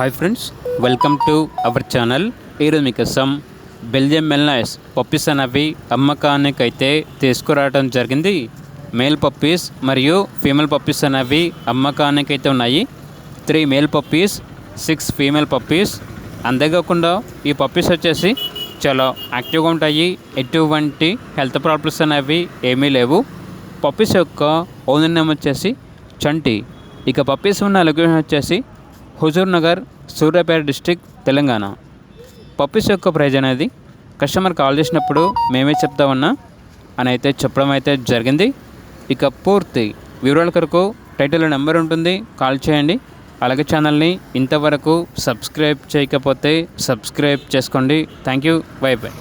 Hi friends, welcome to our channel. ఈరోజు మీకోసం Belgium మెల్నాయిస్ puppies అనేవి అమ్మకానికి అయితే తీసుకురావడం జరిగింది. మేల్ పప్పీస్ మరియు ఫీమేల్ పప్పీస్ అనేవి అమ్మకానికి అయితే ఉన్నాయి. 3 మేల్ పప్పీస్, 6 ఫీమేల్ పప్పీస్. అంతేకాకుండా ఈ పప్పీస్ వచ్చేసి చాలా యాక్టివ్గా ఉంటాయి. ఎటువంటి హెల్త్ ప్రాబ్లమ్స్ అనేవి ఏమీ లేవు. పప్పీస్ యొక్క ఓనర్ నేమ్ వచ్చేసి చంటి. ఇక పప్పీస్ ఉన్న లొకేషన్ వచ్చేసి హుజూర్ నగర్, సూర్యాపేట డిస్టిక్, తెలంగాణ. పప్పీస్ యొక్క ప్రైజ్ అనేది కస్టమర్ కాల్ చేసినప్పుడు మేమే చెప్తామన్నా అని అయితే చెప్పడం అయితే జరిగింది. ఇక పూర్తి వివరాల కొరకు టైటిల్లో నెంబర్ ఉంటుంది, కాల్ చేయండి. అలాగే ఛానల్ని ఇంతవరకు సబ్స్క్రైబ్ చేయకపోతే సబ్స్క్రైబ్ చేసుకోండి. Thank you. By by.